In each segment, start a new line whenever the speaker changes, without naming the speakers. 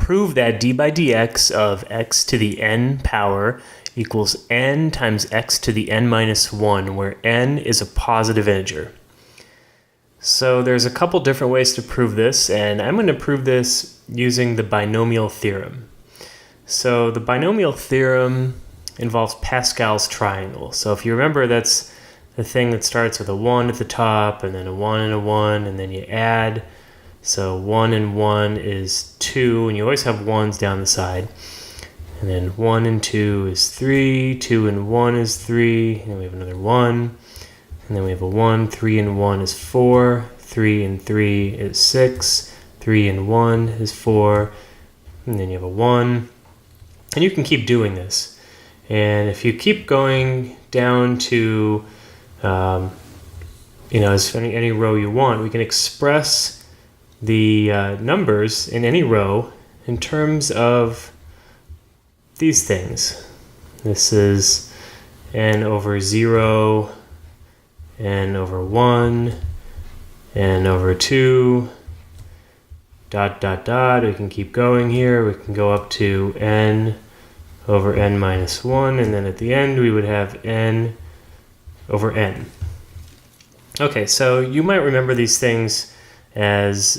prove that d by dx of x to the n power equals n times x to the n minus 1, where n is a positive integer. So there's a couple different ways to prove this, and I'm going to prove this using the binomial theorem. So the binomial theorem involves Pascal's triangle. So if you remember, that's the thing that starts with a 1 at the top, and then a 1 and a 1, and then you add. So 1 and 1 is 2, and you always have 1s down the side. And then 1 and 2 is 3, 2 and 1 is 3, and then we have another 1. And then we have a 1, 3 and 1 is 4, 3 and 3 is 6, 3 and 1 is 4, and then you have a 1. And you can keep doing this. And if you keep going down to, as any row you want, we can express the numbers in any row in terms of these things. This is n over 0, n over 1, n over 2, ... We can keep going here. We can go up to n over n minus 1, and then at the end we would have n over n. Okay, so you might remember these things as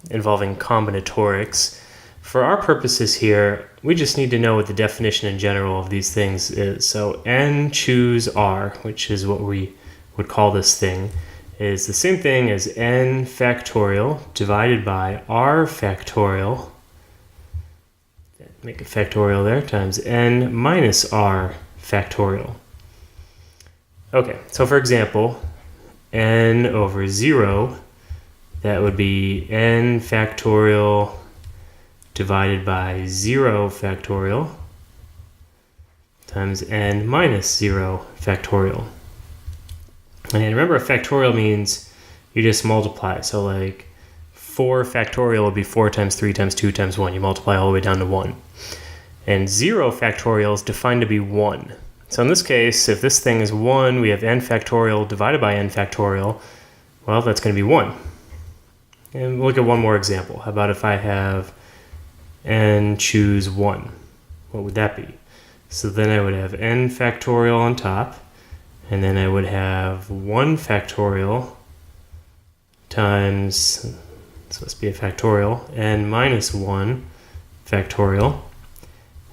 involving combinatorics. For our purposes here, we just need to know what the definition in general of these things is. So n choose r, which is what we would call this thing, is the same thing as n factorial divided by r factorial, make a factorial there, times n minus r factorial. Okay, so for example, n over 0, that would be n factorial divided by 0 factorial times n minus 0 factorial. And remember, a factorial means you just multiply. So like 4 factorial would be 4 times 3 times 2 times 1. You multiply all the way down to 1. And 0 factorial is defined to be 1. So in this case, if this thing is 1, we have n factorial divided by n factorial. Well, that's going to be 1. And we'll look at one more example. How about if I have n choose 1? What would that be? So then I would have n factorial on top, and then I would have 1 factorial times, this must be a factorial, n minus 1 factorial,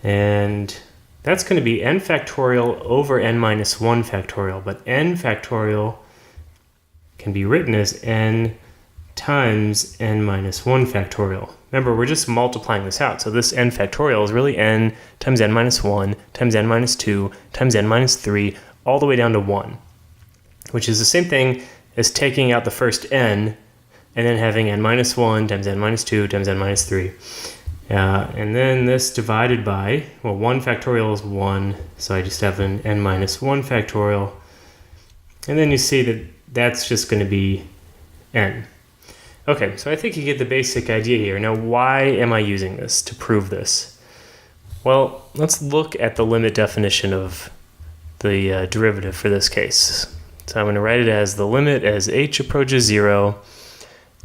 and that's going to be n factorial over n minus 1 factorial, but n factorial can be written as n times n minus 1 factorial. Remember, we're just multiplying this out. So this n factorial is really n times n minus 1 times n minus 2 times n minus 3 all the way down to 1, which is the same thing as taking out the first n and then having n minus 1 times n minus 2 times n minus 3. And then this divided by, well, 1 factorial is 1, so I just have an n minus 1 factorial. And then you see that that's just going to be n. Okay, so I think you get the basic idea here. Now, why am I using this to prove this? Well, let's look at the limit definition of the derivative for this case. So I'm going to write it as the limit as h approaches 0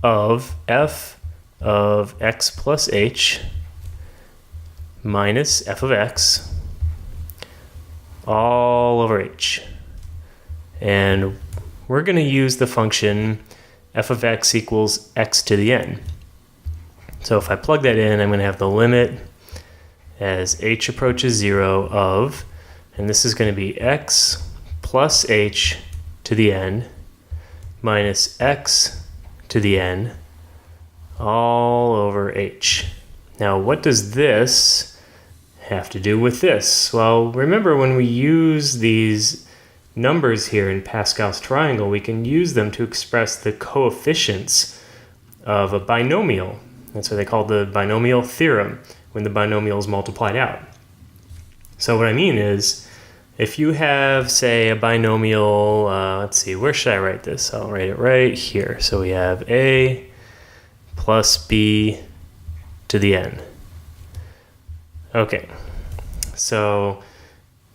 of f of x plus h minus f of x all over h. And we're going to use the function f of x equals x to the n. So if I plug that in, I'm going to have the limit as h approaches 0 of, and this is going to be x plus h to the n minus x to the n all over h. Now, what does this have to do with this? Well, remember, when we use these numbers here in Pascal's triangle, we can use them to express the coefficients of a binomial. That's what they call the binomial theorem, when the binomial is multiplied out. So what I mean is, if you have, say, a binomial, let's see, where should I write this? I'll write it right here. So we have a plus b to the n. Okay, so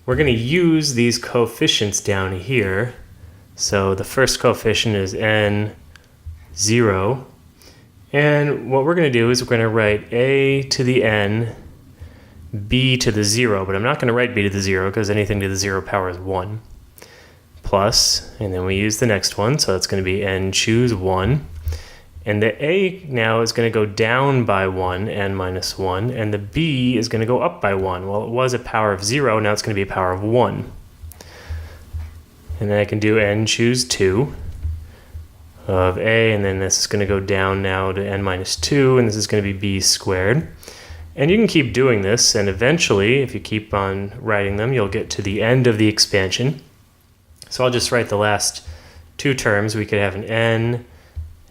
we're going to use these coefficients down here. So the first coefficient is n0, And what we're going to do is we're going to write a to the n, b to the 0, but I'm not going to write b to the 0 because anything to the 0 power is 1. Plus, and then we use the next one, so it's going to be n choose 1. And the a now is going to go down by 1, n minus 1, and the b is going to go up by 1. Well, it was a power of 0, now it's going to be a power of 1. And then I can do n choose 2 of a, and then this is going to go down now to n minus 2, and this is going to be b squared. And you can keep doing this, and eventually, if you keep on writing them, you'll get to the end of the expansion. So I'll just write the last two terms. We could have an n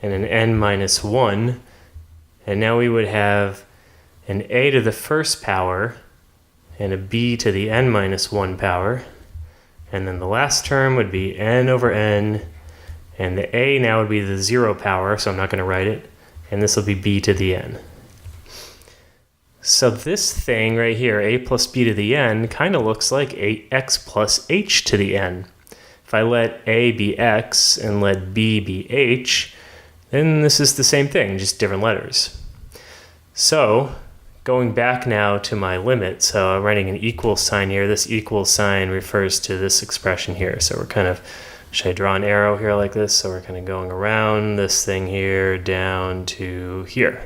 and an n minus 1, and now we would have an a to the first power and a b to the n minus 1 power. And then the last term would be n over n, and the a now would be the 0 power, so I'm not going to write it, and this will be b to the n. So this thing right here, a plus b to the n, kind of looks like x plus h to the n. If I let a be x and let b be h, then this is the same thing, just different letters. So going back now to my limit, so I'm writing an equal sign here. This equal sign refers to this expression here. So we're kind of, should I draw an arrow here like this? So we're kind of going around this thing here down to here.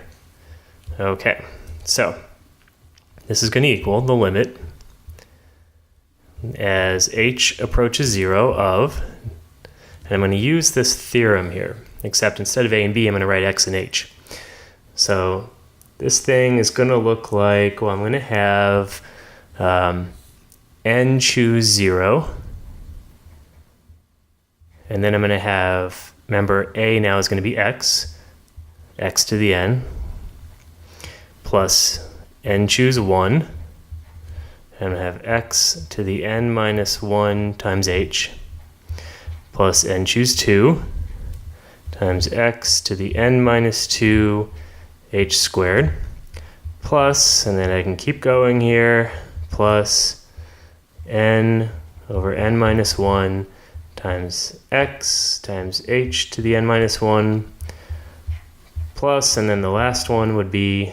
Okay, so this is going to equal the limit as h approaches 0 of, and I'm going to use this theorem here, except instead of a and b, I'm going to write x and h. So this thing is going to look like, well, I'm going to have n choose 0, and then I'm going to have, remember, a now is going to be x to the n, plus n choose 1, and I have x to the n minus 1 times h, plus n choose 2 times x to the n minus 2 h squared, plus, and then I can keep going here, plus n over n minus 1 times x times h to the n minus 1, plus, and then the last one would be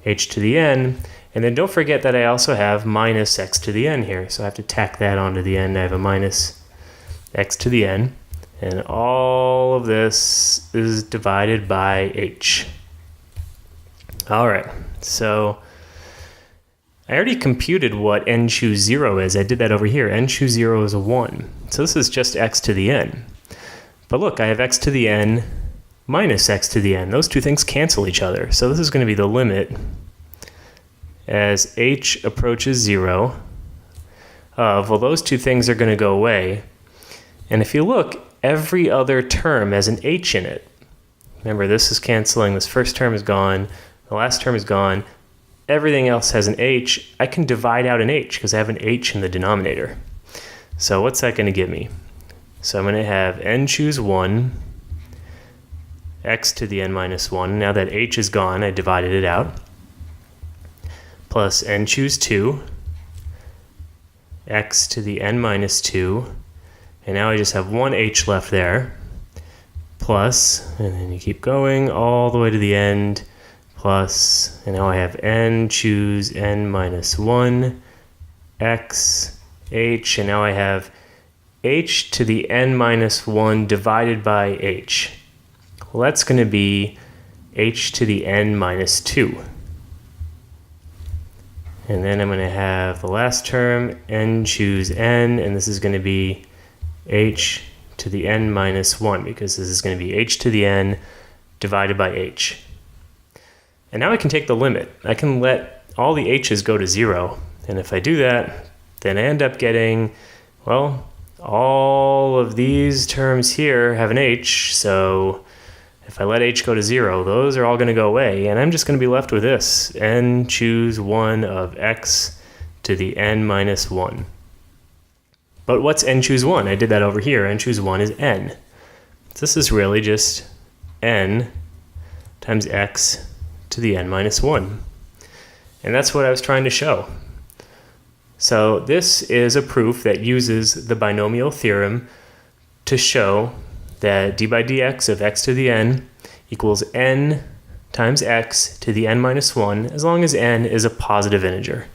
h to the n. And then don't forget that I also have minus x to the n here, so I have to tack that onto the end. I have a minus x to the n, and all of this is divided by h. All right, so I already computed what n choose 0 is. I did that over here. N choose 0 is a 1. So this is just x to the n. But look, I have x to the n minus x to the n. Those two things cancel each other. So this is going to be the limit as h approaches 0 of, well, those two things are going to go away. And if you look, every other term has an h in it. Remember, this is canceling. This first term is gone. The last term is gone. Everything else has an h. I can divide out an h because I have an h in the denominator. So what's that going to give me? So I'm going to have n choose 1, x to the n minus 1. Now that h is gone, I divided it out. Plus n choose 2, x to the n minus 2. And now I just have one h left there. Plus, and then you keep going all the way to the end. Plus, and now I have n choose n minus 1, x, h, and now I have h to the n minus 1 divided by h. Well, that's going to be h to the n minus 2. And then I'm going to have the last term, n choose n, and this is going to be h to the n minus 1, because this is going to be h to the n divided by h. And now I can take the limit. I can let all the h's go to 0. And if I do that, then I end up getting, well, all of these terms here have an h. So if I let h go to 0, those are all going to go away. And I'm just going to be left with this, n choose 1 of x to the n minus 1. But what's n choose 1? I did that over here. N choose 1 is n. So this is really just n times x to the n minus 1. And that's what I was trying to show. So this is a proof that uses the binomial theorem to show that d by dx of x to the n equals n times x to the n minus 1 as long as n is a positive integer.